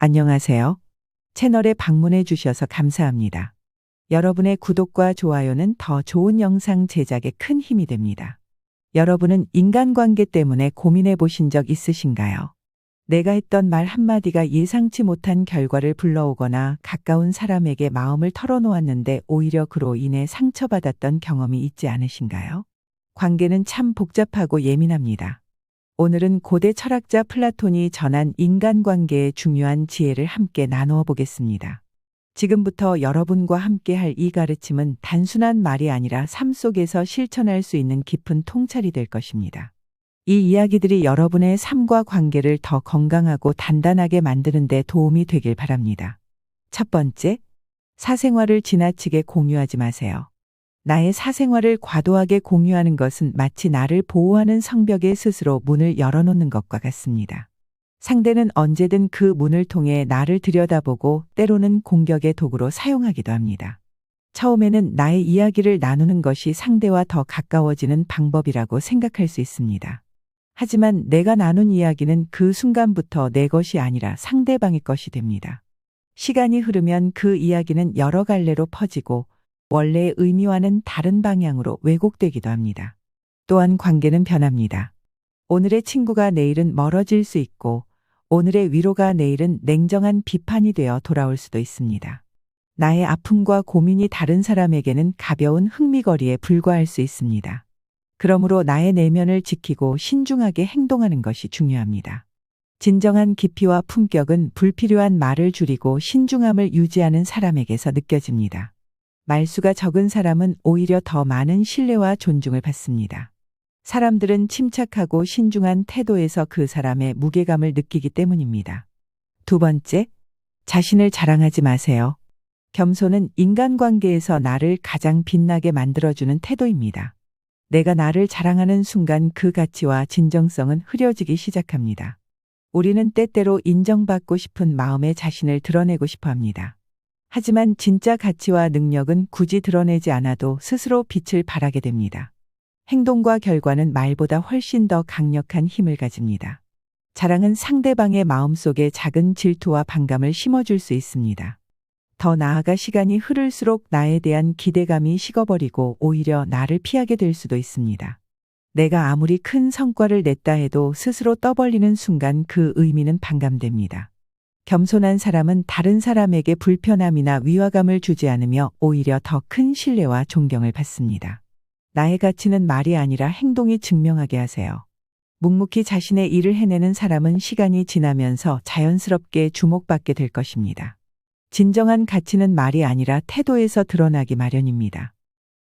안녕하세요. 채널에 방문해 주셔서 감사합니다. 여러분의 구독과 좋아요는 더 좋은 영상 제작에 큰 힘이 됩니다. 여러분은 인간관계 때문에 고민해 보신 적 있으신가요? 내가 했던 말 한마디가 예상치 못한 결과를 불러오거나 가까운 사람에게 마음을 털어놓았는데 오히려 그로 인해 상처받았던 경험이 있지 않으신가요? 관계는 참 복잡하고 예민합니다. 오늘은 고대 철학자 플라톤이 전한 인간관계의 중요한 지혜를 함께 나누어 보겠습니다. 지금부터 여러분과 함께 할 이 가르침은 단순한 말이 아니라 삶 속에서 실천할 수 있는 깊은 통찰이 될 것입니다. 이 이야기들이 여러분의 삶과 관계를 더 건강하고 단단하게 만드는 데 도움이 되길 바랍니다. 첫 번째, 사생활을 지나치게 공유하지 마세요. 나의 사생활을 과도하게 공유하는 것은 마치 나를 보호하는 성벽에 스스로 문을 열어놓는 것과 같습니다. 상대는 언제든 그 문을 통해 나를 들여다보고 때로는 공격의 도구로 사용하기도 합니다. 처음에는 나의 이야기를 나누는 것이 상대와 더 가까워지는 방법이라고 생각할 수 있습니다. 하지만 내가 나눈 이야기는 그 순간부터 내 것이 아니라 상대방의 것이 됩니다. 시간이 흐르면 그 이야기는 여러 갈래로 퍼지고 원래의 의미와는 다른 방향으로 왜곡되기도 합니다. 또한 관계는 변합니다. 오늘의 친구가 내일은 멀어질 수 있고 오늘의 위로가 내일은 냉정한 비판이 되어 돌아올 수도 있습니다. 나의 아픔과 고민이 다른 사람에게는 가벼운 흥미거리에 불과할 수 있습니다. 그러므로 나의 내면을 지키고 신중하게 행동하는 것이 중요합니다. 진정한 깊이와 품격은 불필요한 말을 줄이고 신중함을 유지하는 사람에게서 느껴집니다. 말수가 적은 사람은 오히려 더 많은 신뢰와 존중을 받습니다. 사람들은 침착하고 신중한 태도에서 그 사람의 무게감을 느끼기 때문입니다. 두 번째, 자신을 자랑하지 마세요. 겸손은 인간관계에서 나를 가장 빛나게 만들어주는 태도입니다. 내가 나를 자랑하는 순간 그 가치와 진정성은 흐려지기 시작합니다. 우리는 때때로 인정받고 싶은 마음에 자신을 드러내고 싶어 합니다. 하지만 진짜 가치와 능력은 굳이 드러내지 않아도 스스로 빛을 발하게 됩니다. 행동과 결과는 말보다 훨씬 더 강력한 힘을 가집니다. 자랑은 상대방의 마음속에 작은 질투와 반감을 심어줄 수 있습니다. 더 나아가 시간이 흐를수록 나에 대한 기대감이 식어버리고 오히려 나를 피하게 될 수도 있습니다. 내가 아무리 큰 성과를 냈다 해도 스스로 떠벌리는 순간 그 의미는 반감됩니다. 겸손한 사람은 다른 사람에게 불편함이나 위화감을 주지 않으며 오히려 더 큰 신뢰와 존경을 받습니다. 나의 가치는 말이 아니라 행동이 증명하게 하세요. 묵묵히 자신의 일을 해내는 사람은 시간이 지나면서 자연스럽게 주목받게 될 것입니다. 진정한 가치는 말이 아니라 태도에서 드러나기 마련입니다.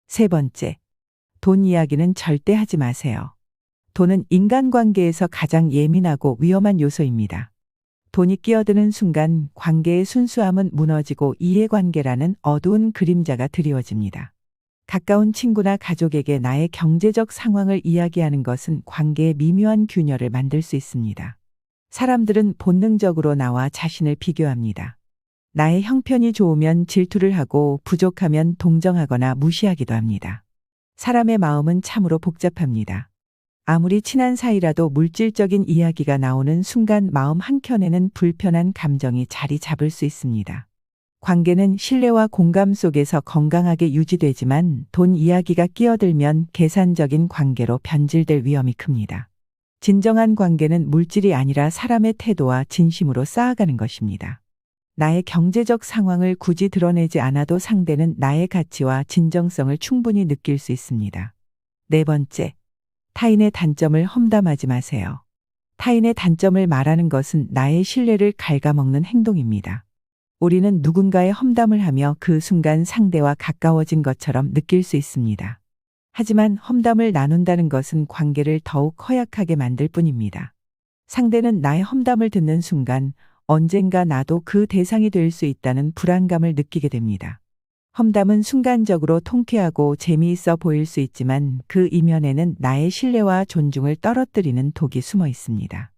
세 번째, 돈 이야기는 절대 하지 마세요. 돈은 인간관계에서 가장 예민하고 위험한 요소입니다. 돈이 끼어드는 순간 관계의 순수함은 무너지고 이해관계라는 어두운 그림자가 드리워집니다. 가까운 친구나 가족에게 나의 경제적 상황을 이야기하는 것은 관계의 미묘한 균열을 만들 수 있습니다. 사람들은 본능적으로 나와 자신을 비교합니다. 나의 형편이 좋으면 질투를 하고 부족하면 동정하거나 무시하기도 합니다. 사람의 마음은 참으로 복잡합니다. 아무리 친한 사이라도 물질적인 이야기가 나오는 순간 마음 한켠에는 불편한 감정이 자리 잡을 수 있습니다. 관계는 신뢰와 공감 속에서 건강하게 유지되지만 돈 이야기가 끼어들면 계산적인 관계로 변질될 위험이 큽니다. 진정한 관계는 물질이 아니라 사람의 태도와 진심으로 쌓아가는 것입니다. 나의 경제적 상황을 굳이 드러내지 않아도 상대는 나의 가치와 진정성을 충분히 느낄 수 있습니다. 네 번째, 타인의 단점을 험담하지 마세요. 타인의 단점을 말하는 것은 나의 신뢰를 갉아먹는 행동입니다. 우리는 누군가의 험담을 하며 그 순간 상대와 가까워진 것처럼 느낄 수 있습니다. 하지만 험담을 나눈다는 것은 관계를 더욱 허약하게 만들 뿐입니다. 상대는 나의 험담을 듣는 순간 언젠가 나도 그 대상이 될 수 있다는 불안감을 느끼게 됩니다. 험담은 순간적으로 통쾌하고 재미있어 보일 수 있지만 그 이면에는 나의 신뢰와 존중을 떨어뜨리는 독이 숨어 있습니다.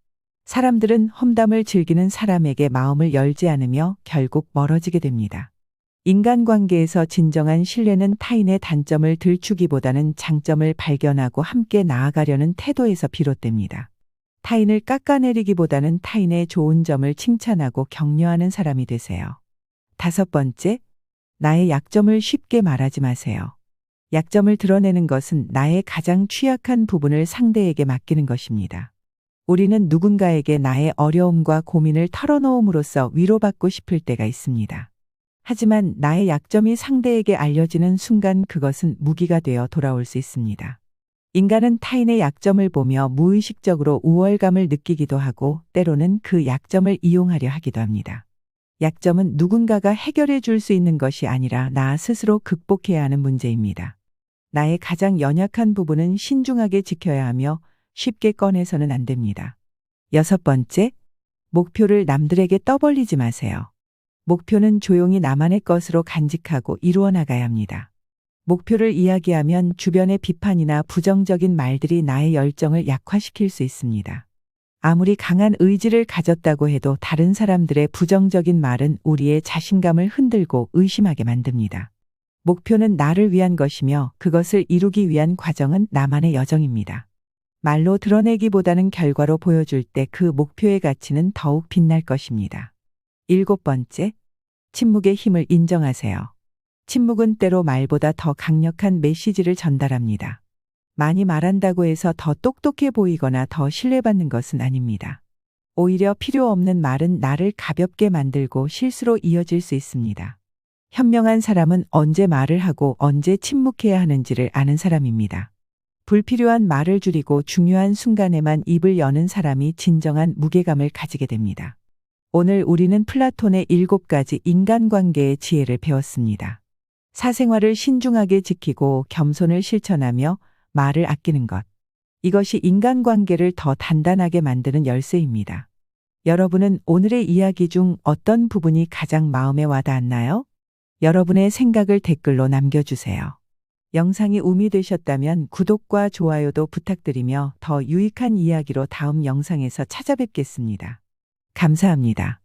사람들은 험담을 즐기는 사람에게 마음을 열지 않으며 결국 멀어지게 됩니다. 인간관계에서 진정한 신뢰는 타인의 단점을 들추기보다는 장점을 발견하고 함께 나아가려는 태도에서 비롯됩니다. 타인을 깎아내리기보다는 타인의 좋은 점을 칭찬하고 격려하는 사람이 되세요. 5번째, 나의 약점을 쉽게 말하지 마세요. 약점을 드러내는 것은 나의 가장 취약한 부분을 상대에게 맡기는 것입니다. 우리는 누군가에게 나의 어려움과 고민을 털어놓음으로써 위로받고 싶을 때가 있습니다. 하지만 나의 약점이 상대에게 알려지는 순간 그것은 무기가 되어 돌아올 수 있습니다. 인간은 타인의 약점을 보며 무의식적으로 우월감을 느끼기도 하고 때로는 그 약점을 이용하려 하기도 합니다. 약점은 누군가가 해결해 줄 수 있는 것이 아니라 나 스스로 극복해야 하는 문제입니다. 나의 가장 연약한 부분은 신중하게 지켜야 하며 쉽게 꺼내서는 안 됩니다. 6번째, 목표를 남들에게 떠벌리지 마세요. 목표는 조용히 나만의 것으로 간직하고 이루어 나가야 합니다. 목표를 이야기하면 주변의 비판이나 부정적인 말들이 나의 열정을 약화시킬 수 있습니다. 아무리 강한 의지를 가졌다고 해도 다른 사람들의 부정적인 말은 우리의 자신감을 흔들고 의심하게 만듭니다. 목표는 나를 위한 것이며 그것을 이루기 위한 과정은 나만의 여정입니다. 말로 드러내기보다는 결과로 보여줄 때 그 목표의 가치는 더욱 빛날 것입니다. 7번째, 침묵의 힘을 인정하세요. 침묵은 때로 말보다 더 강력한 메시지를 전달합니다. 많이 말한다고 해서 더 똑똑해 보이거나 더 신뢰받는 것은 아닙니다. 오히려 필요 없는 말은 나를 가볍게 만들고 실수로 이어질 수 있습니다. 현명한 사람은 언제 말을 하고 언제 침묵해야 하는지를 아는 사람입니다. 불필요한 말을 줄이고 중요한 순간에만 입을 여는 사람이 진정한 무게감을 가지게 됩니다. 오늘 우리는 플라톤의 7가지 인간관계의 지혜를 배웠습니다. 사생활을 신중하게 지키고 겸손을 실천하며 말을 아끼는 것. 이것이 인간관계를 더 단단하게 만드는 열쇠입니다. 여러분은 오늘의 이야기 중 어떤 부분이 가장 마음에 와닿았나요? 여러분의 생각을 댓글로 남겨주세요. 영상이 도움이 되셨다면 구독과 좋아요도 부탁드리며 더 유익한 이야기로 다음 영상에서 찾아뵙겠습니다. 감사합니다.